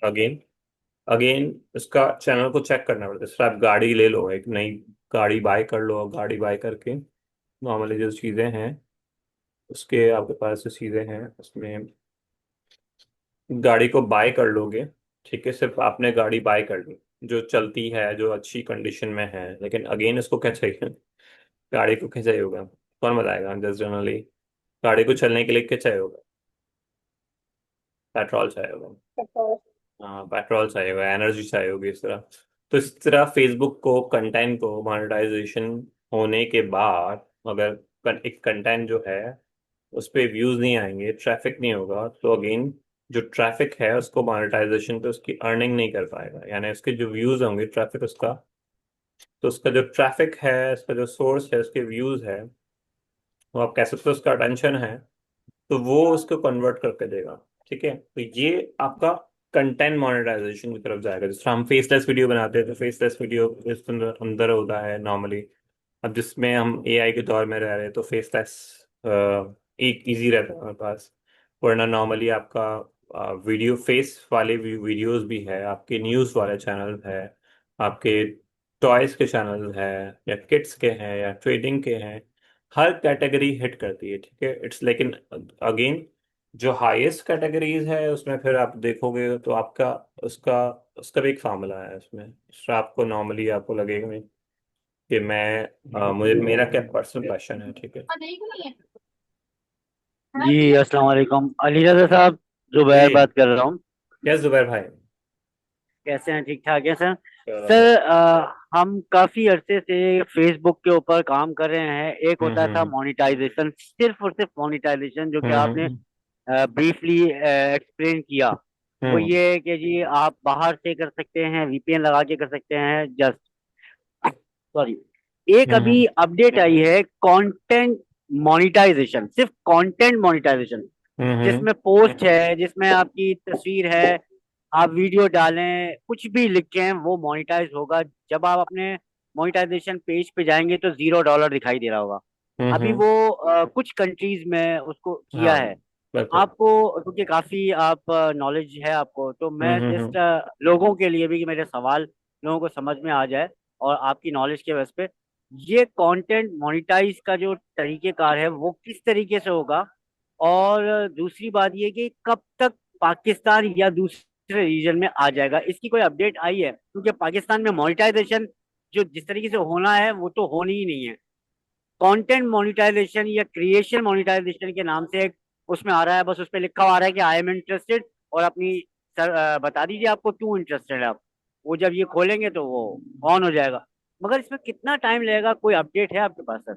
अगेन अगेन उसका चैनल को चेक करना पड़ता है। जैसे आप गाड़ी ले लो, एक नई गाड़ी बाय कर लो, और गाड़ी बाय करके नॉर्मली जो चीज़ें हैं उसके आपके पास जो चीज़ें हैं उसमें गाड़ी को बाय कर लोगे, ठीक है, सिर्फ आपने गाड़ी बाय कर ली जो चलती है, जो अच्छी कंडीशन में है, लेकिन अगेन उसको क्या चाहिए? गाड़ी को क्या चाहिए होगा? कौन बताएगा जस्ट जनरली? गाड़ी को चलने के लिए क्या चाहिए होगा? पेट्रोल चाहिए होगा। हाँ, पेट्रोल चाहिए होगा, एनर्जी चाहिए होगी, इस तरह। तो इस तरह फेसबुक को, कंटेंट को मोनेटाइजेशन होने के बाद, अगर एक कंटेंट जो है उस पे व्यूज नहीं आएंगे, ट्रैफिक नहीं होगा, तो अगेन जो ट्रैफिक है उसको मोनेटाइजेशन पे उसकी अर्निंग नहीं कर पाएगा, यानी उसके जो व्यूज होंगे, ट्रैफिक उसका, तो उसका जो ट्रैफिक है, उसका जो सोर्स है, उसके व्यूज है, वो आप कह सकते हो उसका अटेंशन है, तो वो उसको कन्वर्ट करके देगा। ठीक है, तो ये आपका कंटेंट मोनेटाइजेशन की तरफ जाएगा। जिस तरह हम फेसलेस वीडियो बनाते हैं, तो फेसलेस वीडियो इस अंदर अंदर होता है नॉर्मली। अब जिसमें हम एआई के दौर में रह रहे हैं, तो फेसलेस एक इजी रहता है हमारे पास। वरना नॉर्मली आपका वीडियो फेस वाले वीडियोस भी है, आपके न्यूज़ वाले चैनल है, आपके टॉयज के चैनल है, या किड्स के हैं, या ट्रेडिंग के हैं। हर कैटेगरी हिट करती है, ठीक है, इट्स लेकिन अगेन जो हाईएस्ट कैटेगरीज है उसमें फिर आप देखोगे तो आपका उसका उसका भी एक फार्मूला है उसमें। उसमें आपको नॉर्मली आपको लगेगा नहीं कि मैं मुझे मेरा क्या पर्सनल पैशन है, ठीक है। जी अस्सलाम वालेकुम, अली रज़ा साहब, जुबैर जी। बात कर रहा हूँ। यस जुबैर भाई। कैसे हैं? ठीक ठाक है सर। हम्म। सर हम काफी अरसे से फेसबुक के ऊपर काम कर रहे हैं। एक होता था हम्म। मोनेटाइजेशन, सिर्फ और सिर्फ मोनेटाइजेशन, जो कि आपने हम्म। ब्रीफली एक्सप्लेन किया। वो हम्म। ये है कि जी आप बाहर से कर सकते हैं, वीपीएन लगा के कर सकते हैं। जस्ट सॉरी, एक हम्म। अभी अपडेट आई है कंटेंट मोनेटाइजेशन, सिर्फ कंटेंट मोनेटाइजेशन, हम्म। जिसमें पोस्ट है, जिसमें आपकी तस्वीर है, आप वीडियो डालें, कुछ भी लिखें, वो मोनेटाइज होगा। जब आप अपने मोनेटाइजेशन पेज पे जाएंगे तो $0 दिखाई दे रहा होगा। अभी हम्म। वो कुछ कंट्रीज में उसको किया हाँ, है। बिल्कुल। आपको क्योंकि काफी आप नॉलेज है आपको, तो मैं जस्ट हम्म। लोगों के लिए भी, कि मेरे सवाल लोगों को समझ में आ जाए, और आपकी नॉलेज के वजह पे, ये कंटेंट मोनेटाइज का जो तरीकेकार है वो किस तरीके से होगा। और दूसरी बात ये कि कब तक पाकिस्तान या दूसरे रीजन में आ जाएगा, इसकी कोई अपडेट आई है? क्योंकि पाकिस्तान में मोनेटाइजेशन जो जिस तरीके से होना है वो तो होनी ही नहीं है। कंटेंट मोनेटाइजेशन या क्रिएशन मोनेटाइजेशन के नाम से एक उसमें आ रहा है, बस उस पर लिखा हुआ आ रहा है कि आई एम इंटरेस्टेड, और अपनी सर बता दीजिए आपको क्यों इंटरेस्टेड है आप। वो जब ये खोलेंगे तो वो ऑन हो जाएगा। मगर इसमें कितना टाइम लगेगा, कोई अपडेट है आपके पास सर?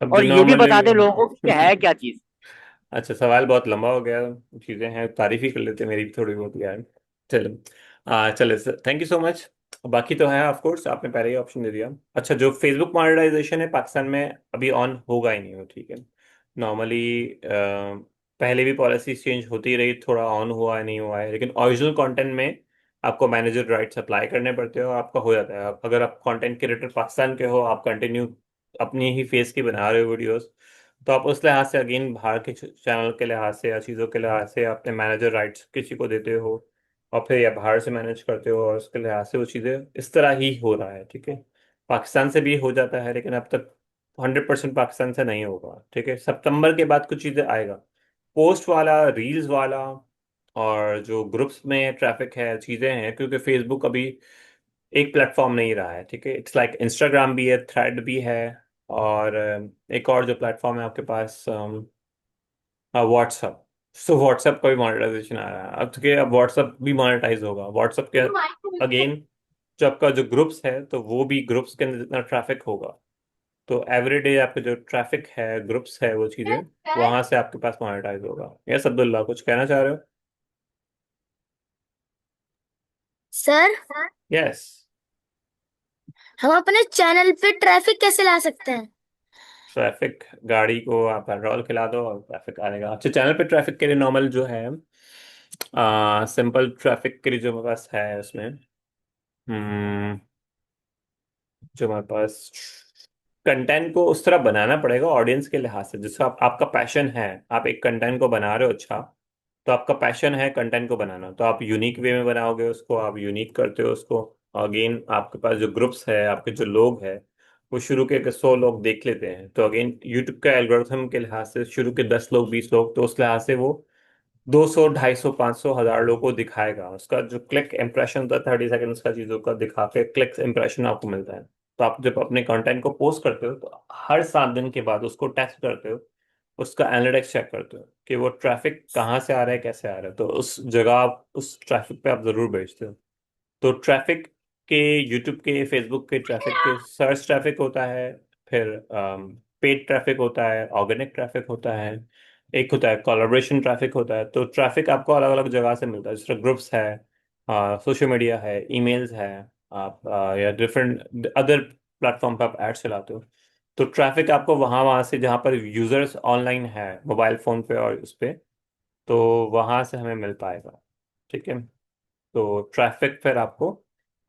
अब जो और ये भी नॉर्मली बता दें लोगों को कि है क्या चीज। अच्छा, सवाल बहुत लंबा हो गया। चीजें हैं, तारीफ ही कर लेते हैं मेरी भी थोड़ी बहुत यार। चलो। चले sir, thank you so much. बाकी तो है, ऑफ कोर्स आपने पहले ही ऑप्शन दे दिया। अच्छा, जो फेसबुक मॉनेटाइजेशन है पाकिस्तान में अभी ऑन होगा ही नहीं हो, ठीक है। नॉर्मली पहले भी पॉलिसीज चेंज होती रही, थोड़ा ऑन हुआ है नहीं हुआ है, लेकिन ओरिजिनल कंटेंट में आपको मैनेजर राइट्स अप्लाई करने पड़ते हो, आपका हो जाता है। अगर आप कंटेंट क्रिएटर पाकिस्तान के हो, आप कंटिन्यू अपनी ही फेस की बना रहे हो वीडियोस, तो आप उस लिहाज से अगेन बाहर के चैनल के लिहाज से या चीज़ों के लिहाज से अपने मैनेजर राइट्स किसी को देते हो, और फिर या बाहर से मैनेज करते हो, और उसके लिहाज से वो चीज़ें इस तरह ही हो रहा है, ठीक है। पाकिस्तान से भी हो जाता है, लेकिन अब तक 100% पाकिस्तान से नहीं होगा, ठीक है। सितंबर के बाद कुछ चीज़ें आएगा, पोस्ट वाला, रील्स वाला, और जो ग्रुप्स में ट्रैफिक है, चीज़ें हैं, क्योंकि फेसबुक अभी एक प्लेटफॉर्म नहीं रहा है, ठीक है। इट्स लाइक इंस्टाग्राम भी है, थ्रेड भी है, और एक और जो प्लेटफॉर्म है आपके पास, व्हाट्सअप। सो व्हाट्सअप का भी मोनेटाइजेशन आ रहा है अब, ठीक है। अब व्हाट्सअप भी मोनेटाइज होगा, व्हाट्सअप के अगेन जो आपका जो ग्रुप्स है, तो वो भी ग्रुप्स के अंदर जितना ट्रैफिक होगा, तो एवरीडे आपके जो ट्रैफिक है, ग्रुप्स है, वो चीज़ें वहां से आपके पास मोनेटाइज होगा। यस अब्दुल्ला, कुछ कहना चाह रहे हो? Sir, yes. हम अपने चैनल पे ट्रैफिक कैसे ला सकते हैं? ट्रैफिक, गाड़ी को आप पेट्रोल खिला दो और ट्रैफिक आएगा। अच्छा, चैनल पे ट्रैफिक के लिए नॉर्मल जो है, सिंपल ट्रैफिक के लिए जो हमारे पास है उसमें, हम्म, जो हमारे पास कंटेंट को उस तरह बनाना पड़ेगा ऑडियंस के लिहाज से, जिसका आपका पैशन है। आप एक कंटेंट को बना रहे हो, अच्छा, तो आपका पैशन है कंटेंट को बनाना, तो आप यूनिक वे में बनाओगे उसको, आप यूनिक करते हो उसको। अगेन आपके पास जो ग्रुप्स है, आपके जो लोग हैं, वो शुरू के 100 लोग देख लेते हैं, तो अगेन यूट्यूब का एल्गोरिथम के लिहाज से शुरू के 10 लोग, 20 लोग, तो उस लिहाज से वो 200 250 500 1000 लोगों को दिखाएगा। उसका जो क्लिक इंप्रेशन होता है 30 सेकंड्स का चीजों का दिखा के क्लिक इंप्रेशन आपको मिलता है। तो आप जब अपने कंटेंट को पोस्ट करते हो तो हर 7 दिन के बाद उसको टेस्ट करते हो, उसका एनालिटिक्स चेक करते हो कि वो ट्रैफिक कहाँ से आ रहा है, कैसे आ रहा है। तो उस जगह आप उस ट्रैफिक पे आप जरूर भेजते हो। तो ट्रैफिक के, यूट्यूब के, फेसबुक के ट्रैफिक के, सर्च ट्रैफिक होता है, फिर पेड ट्रैफिक होता है, ऑर्गेनिक ट्रैफिक होता है, एक होता है कोलैबोरेशन ट्रैफिक होता है। तो ट्रैफिक आपको अलग अलग जगह से मिलता है, जैसे ग्रुप्स है, सोशल मीडिया है, ईमेल्स है, आप या डिफरेंट अदर प्लेटफॉर्म पर आप एड्स चलाते हो। तो ट्रैफिक आपको वहाँ वहाँ से जहाँ पर यूजर्स ऑनलाइन है, मोबाइल फोन पे और उस पे, तो वहाँ से हमें मिल पाएगा। ठीक है। तो ट्रैफिक फिर आपको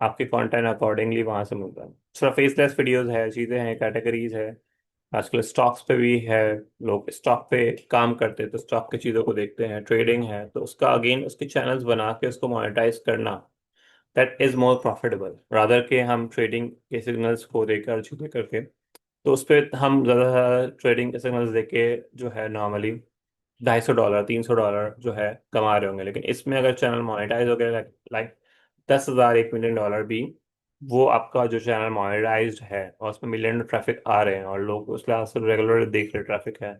आपके कंटेंट अकॉर्डिंगली वहां से मिलता है। थोड़ा फेसलेस वीडियोस है, चीजें हैं, कैटेगरीज है। आजकल स्टॉक्स पे भी है, लोग स्टॉक पे काम करते हैं तो स्टॉक की चीजों को देखते हैं, ट्रेडिंग है तो उसका अगेन उसके चैनल्स बना के उसको मोनेटाइज करना, that is more profitable rather के हम ट्रेडिंग के सिग्नल्स को देकर चीजें करके। तो उस पर हम ज़्यादा ट्रेडिंग के सिग्नल्स देके जो है नॉर्मली $250 $300 जो है कमा रहे होंगे। लेकिन इसमें अगर चैनल मोनेटाइज हो गया, लाइक 10,000 $1 मिलियन भी, वो आपका जो चैनल मोनेटाइज्ड है और उसमें मिलियन ट्रैफिक आ रहे हैं और लोग उस लिहाज से रेगुलर देख रहे ट्रैफिक है,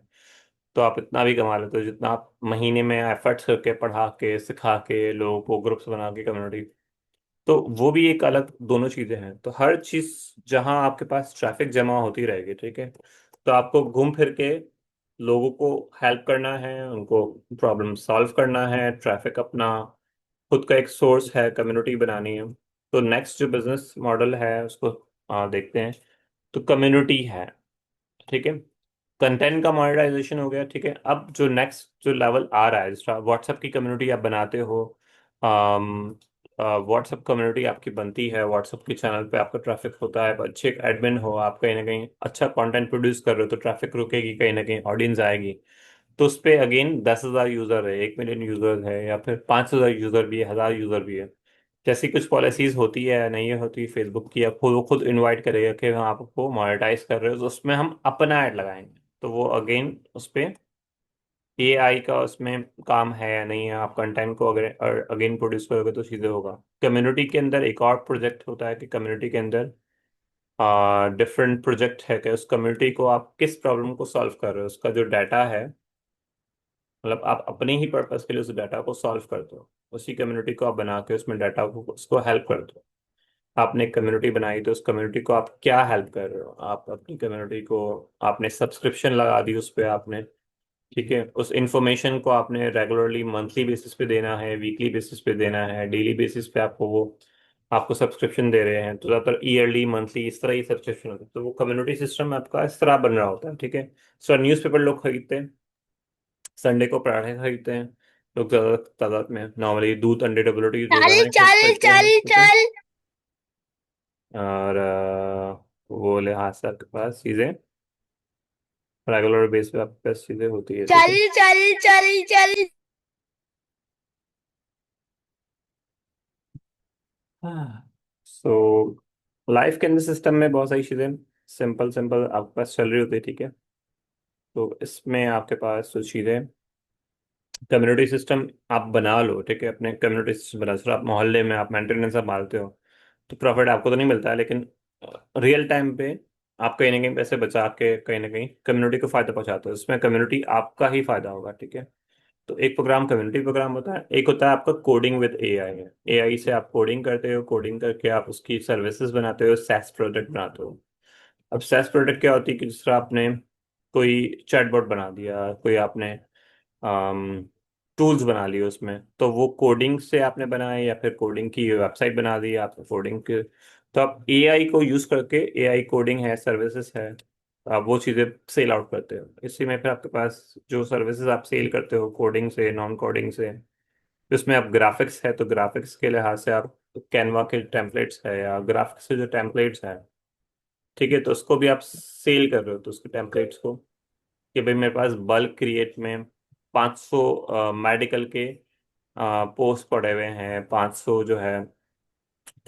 तो आप इतना भी कमा लेते हो जितना आप महीने में एफर्ट्स करके पढ़ा के सिखा के लोगों को ग्रुप्स बना के कम्युनिटी। तो वो भी एक अलग, दोनों चीजें हैं। तो हर चीज जहां आपके पास ट्रैफिक जमा होती रहेगी, ठीक है, तो आपको घूम फिर के लोगों को हेल्प करना है, उनको प्रॉब्लम सॉल्व करना है। ट्रैफिक अपना खुद का एक सोर्स है, कम्युनिटी बनानी है। तो नेक्स्ट जो बिजनेस मॉडल है उसको देखते हैं। तो कम्युनिटी है, ठीक है, कंटेंट का मोनेटाइजेशन हो गया, ठीक है। अब जो नेक्स्ट जो लेवल आ रहा है, जिस व्हाट्सएप की कम्युनिटी आप बनाते हो, व्हाट्सएप कम्युनिटी आपकी बनती है, व्हाट्सएप के चैनल पे आपका ट्रैफिक होता है, अच्छे एक एडमिन हो, आप कहीं ना कहीं अच्छा कंटेंट प्रोड्यूस कर रहे हो तो ट्रैफिक रुकेगी, कहीं ना कहीं ऑडियंस आएगी। तो उस पे अगेन 10,000 यूजर है, 1 मिलियन यूजर है, या फिर 5,000 यूजर भी है, 1,000 यूजर भी है, जैसी कुछ पॉलिसीज होती है या नहीं होती फेसबुक की, या खुद वो खुद इनवाइट करेगा कि हम आपको मोनेटाइज कर रहे हो तो उसमें हम अपना ऐड लगाएंगे। तो वो अगेन उस पे एआई का उसमें काम है या नहीं है, आप कंटेंट को अगर अगेन प्रोड्यूस करोगे तो चीज़ें होगा। कम्युनिटी के अंदर एक और प्रोजेक्ट होता है कि कम्युनिटी के अंदर डिफरेंट प्रोजेक्ट है कि उस कम्युनिटी को आप किस प्रॉब्लम को सॉल्व कर रहे हो, उसका जो डाटा है, मतलब आप अपने ही पर्पस के लिए उस डाटा को सॉल्व करते हो, उसी कम्युनिटी को आप बना के उसमें डाटा को उसको हेल्प करते हो। आपने एक कम्युनिटी बनाई तो उस कम्युनिटी को आप क्या हेल्प कर रहे हो, आप अपनी कम्युनिटी को, आपने सब्सक्रिप्शन लगा दी उस पर आपने, ठीक है, उस इंफॉर्मेशन को आपने रेगुलरली मंथली बेसिस पे देना है, वीकली बेसिस पे देना है, डेली बेसिस पे आपको वो आपको सब्सक्रिप्शन दे रहे हैं, तो ज़्यादातर ईयरली मंथली इस तरह ही सब्सक्रिप्शन होता है। तो वो कम्युनिटी सिस्टम आपका इस तरह बन रहा होता है, ठीक है। सो न्यूज़पेपर लोग खरीदते हैं, संडे को पराठे खरीदते हैं लोग ज़्यादा तादाद में, नॉर्मली दूध अंडे डबल चल रोजाना चल खरीदते हैं, चल ठीक है। चल और वो लिहाज से आपके पास चीज़ें रेगुलर बेस पे आपके पास चीज़ें होती है, ठीक चल है। चल चल चल सो लाइफ के अंदर सिस्टम में बहुत सारी चीज़ें सिंपल सिंपल आपके पास चल रही होती है, ठीक है। तो इसमें आपके पास जो चीज़ें, कम्युनिटी सिस्टम आप बना लो, ठीक है, अपने कम्युनिटी सिस्टम बना लो, आप मोहल्ले में आप मेंटेनेंस संभालते हो, तो प्रॉफिट आपको तो नहीं मिलता है, लेकिन रियल टाइम पे आप कहीं ना कहीं पैसे बचा के कहीं ना कहीं कम्युनिटी को फायदा पहुंचाते हो, इसमें कम्युनिटी आपका ही फायदा होगा, ठीक है। तो एक प्रोग्राम कम्युनिटी प्रोग्राम होता है, एक होता है आपका कोडिंग विद एआई। एआई से आप कोडिंग करते हो, कोडिंग करके आप उसकी सर्विसेज बनाते हो, सैस प्रोडक्ट बनाते हो। अब सैस प्रोडक्ट क्या होती है कि जिस तरह आपने कोई चैटबॉट बना दिया, कोई आपने टूल्स बना लिए उसमें, तो वो कोडिंग से आपने बनाए या फिर कोडिंग की वेबसाइट बना दी आपने कोडिंग के, तो आप एआई को यूज करके, एआई कोडिंग है, सर्विसेज है, आप वो चीज़ें सेल आउट करते हो। इसी में फिर आपके पास जो सर्विसेज आप सेल करते हो कोडिंग से, नॉन कोडिंग से, उसमें आप ग्राफिक्स है तो ग्राफिक्स के लिहाज से आप कैनवा के टेम्पलेट्स है या ग्राफिक्स के जो टेम्पलेट्स है, ठीक है, तो उसको भी आप सेल कर रहे हो, तो उसके टेम्पलेट्स को कि भाई मेरे पास बल्क क्रिएट में 500 मेडिकल के पोस्ट पड़े हुए हैं, 500 जो है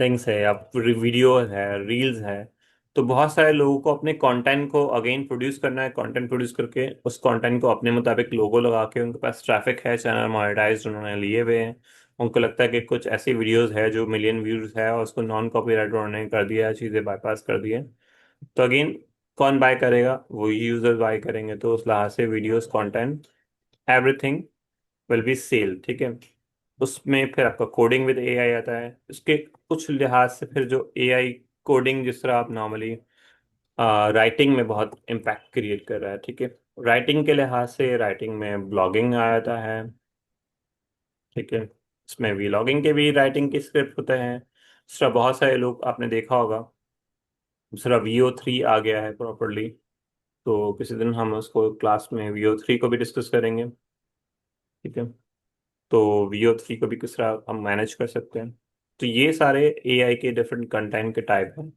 थिंग्स है या वीडियो है, रील्स है, तो बहुत सारे लोगों को अपने कंटेंट को अगेन प्रोड्यूस करना है, कंटेंट प्रोड्यूस करके उस कंटेंट को अपने मुताबिक लोगो लगा के, उनके पास ट्रैफिक है, चैनल मोनेटाइज उन्होंने लिए हुए हैं, उनको लगता है कि कुछ ऐसी वीडियोस है जो मिलियन व्यूज है और उसको नॉन कॉपीराइट उन्होंने कर दिया है, चीज़ें बाईपास कर दी है। तो अगेन कौन बाय करेगा? वही यूजर्स बाय करेंगे। तो उस लिहाज से videos, content, everything will be sell, ठीक है। उसमें फिर आपका कोडिंग विद एआई आता है। उसके कुछ लिहाज से फिर जो एआई कोडिंग, जिस तरह आप नॉर्मली राइटिंग में बहुत इम्पैक्ट क्रिएट कर रहा है, ठीक है। राइटिंग के लिहाज से राइटिंग में ब्लॉगिंग आ जाता है, ठीक है। इसमें वीलॉगिंग के भी राइटिंग के स्क्रिप्ट होते हैं। इस तरह बहुत सारे लोग आपने देखा होगा। दूसरा VO3 आ गया है प्रॉपरली। तो किसी दिन हम उसको क्लास में VO3 को भी डिस्कस करेंगे, ठीक है। तो VO3 को भी किस तरह हम मैनेज कर सकते हैं। तो ये सारे एआई के डिफरेंट कंटेंट के टाइप हैं।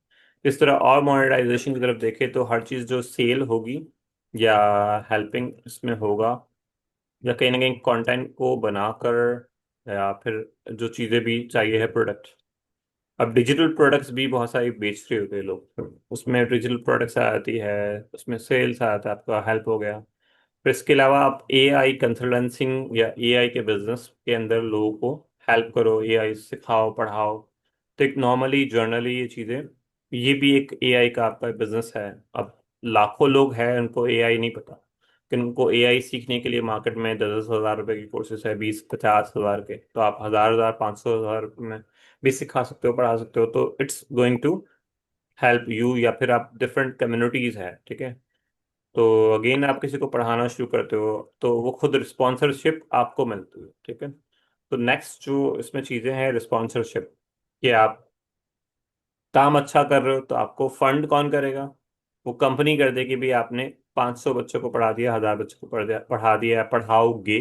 इस तरह और मोनेटाइजेशन की तरफ देखें तो हर चीज़ जो सेल होगी या हेल्पिंग इसमें होगा, या कहीं ना कहीं कंटेंट को बनाकर, या फिर जो चीज़ें भी चाहिए है प्रोडक्ट। अब डिजिटल प्रोडक्ट्स भी बहुत सारी बेच रहे होते हैं लोग, उसमें डिजिटल प्रोडक्ट्स आ जाती है, उसमें सेल्स आ जाता है, आपका हेल्प हो गया। फिर इसके अलावा आप एआई कंसल्टेंसिंग या एआई के बिजनेस के अंदर लोगों को हेल्प करो, एआई सिखाओ, पढ़ाओ। तो एक नॉर्मली जर्नली ये चीज़ें, ये भी एक एआई का आपका बिजनेस है। अब लाखों लोग हैं उनको एआई नहीं पता, लेकिन उनको एआई सीखने के लिए मार्केट में 10-10 हज़ार रुपए की कोर्सेस है, 20-50 हज़ार के। तो आप 1,000, 500 हज़ार में भी सिखा सकते हो, पढ़ा सकते हो। तो it's going to help you. या फिर आप डिफरेंट कम्युनिटीज है, ठीक है। तो अगेन आप किसी को पढ़ाना शुरू करते हो तो वो खुद रिस्पॉन्सरशिप आपको मिलती है, ठीक है। तो नेक्स्ट जो इसमें चीज़ें हैं, रिस्पॉन्सरशिप, कि आप काम अच्छा कर रहे हो तो आपको फंड कौन करेगा? वो कंपनी कर देगी भी, आपने 500 बच्चों को पढ़ा दिया, 1,000 बच्चों को पढ़ा दिया या पढ़ाओगे,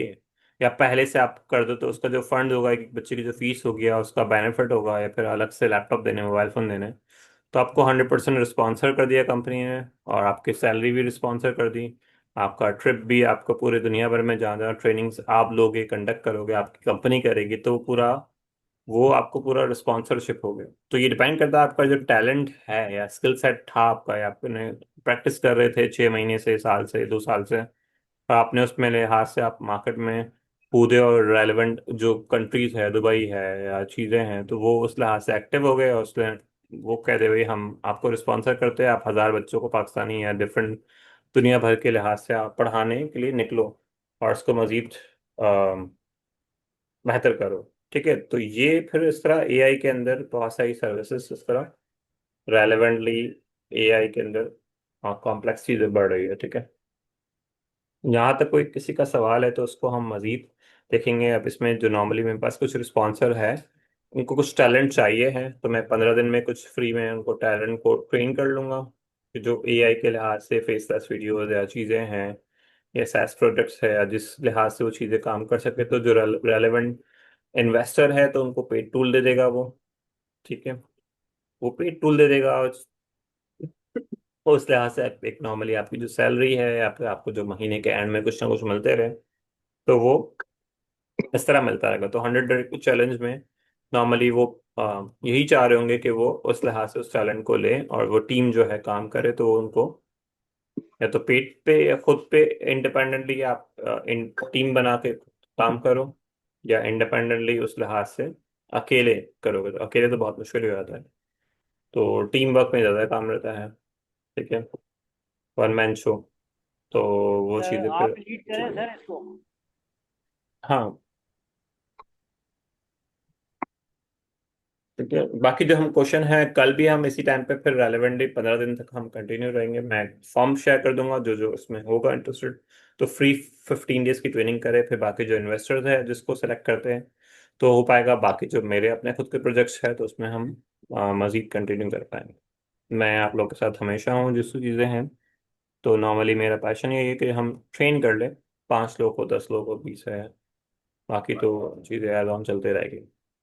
या पहले से आप कर दो, तो उसका जो फंड होगा, एक बच्चे की जो फीस होगी या उसका बेनिफिट होगा, या फिर अलग से लैपटॉप देने, मोबाइल फोन देने, तो आपको 100% रिस्पॉन्सर कर दिया कंपनी ने, और आपकी सैलरी भी रिस्पॉन्सर कर दी। आपका ट्रिप भी आपको पूरे दुनिया भर में जहाँ जहाँ ट्रेनिंग्स आप लोगे, कंडक्ट करोगे, आपकी कंपनी करेगी, तो पूरा वो आपको पूरा रिस्पॉन्सरशिप हो गया। तो ये डिपेंड करता है आपका जो टैलेंट है या स्किल सेट था आपका, या आपने प्रैक्टिस कर रहे थे 6 महीने से, साल से, 2 साल से, और आपने उसमें लिहाज से आप मार्केट में कूदे और रेलेवेंट जो कंट्रीज है, दुबई है या चीज़ें हैं, तो वो उस लिहाज से एक्टिव हो गए, और उसने वो कह दे भाई हम आपको रिस्पॉन्सर करते हैं, आप 1,000 बच्चों को पाकिस्तानी या डिफरेंट दुनिया भर के लिहाज से आप पढ़ाने के लिए निकलो, और उसको मजीद बेहतर करो, ठीक है। तो ये फिर इस तरह एआई के अंदर बहुत सारी सर्विसेज इस तरह रेलेवेंटली एआई के अंदर कॉम्प्लेक्स चीज़ें बढ़ रही है, ठीक है। यहाँ तक कोई किसी का सवाल है तो उसको हम मजीद देखेंगे। अब इसमें जो नॉर्मली मेरे पास कुछ रिस्पॉन्सर है, उनको कुछ टैलेंट चाहिए है, तो मैं 15 दिन में कुछ फ्री में उनको टैलेंट को ट्रेन कर लूँगा, कि जो एआई के लिहाज से फेसलेस वीडियोज या चीज़ें हैं या SaaS प्रोडक्ट्स है, या जिस लिहाज से वो चीज़ें काम कर सके, तो जो रेलेवेंट इन्वेस्टर है तो उनको पेड टूल दे देगा वो, ठीक है। वो पेड टूल दे देगा, और उस लिहाज से एक नॉर्मली आपकी जो सैलरी है, या फिर आपको जो महीने के एंड में कुछ ना कुछ मिलते रहे, तो वो इस तरह मिलता रहेगा। तो 100 डे चैलेंज में नॉर्मली वो यही चाह रहे होंगे कि वो उस लिहाज से उस टैलेंट को लें, और वो टीम जो है काम करे, तो वो उनको या तो पेड पे या खुद पे इंडिपेंडेंटली आप इन टीम बना के काम करो, या इंडिपेंडेंटली उस लिहाज से अकेले करोगे। तो अकेले तो बहुत मुश्किल हो जाता है, तो टीम वर्क में ज़्यादा काम रहता है, ठीक है। One man show. तो वो चीज़ें आप फिर लीड करें चीज़ें, सर इसको। हाँ, ठीक है। बाकी जो हम क्वेश्चन है, कल भी हम इसी टाइम पे फिर रेलेवेंटली 15 दिन तक हम कंटिन्यू रहेंगे। मैं फॉर्म शेयर कर दूंगा, जो जो इसमें होगा इंटरेस्टेड तो फ्री 15 डेज की ट्रेनिंग करे। फिर बाकी जो इन्वेस्टर्स है जिसको सेलेक्ट करते हैं तो हो पाएगा। बाकी जो मेरे अपने खुद के प्रोजेक्ट्स है तो उसमें हम मजीद कंटिन्यू कर पाएंगे। मैं आप लोग के साथ हमेशा हूँ जिस चीज़ें हैं। तो नॉर्मली मेरा पैशन ये है कि हम ट्रेन कर ले, 5 लोग को, 10 लोग को, 20 है, बाकी तो चीज़ें एज ऑन चलते रहेगी।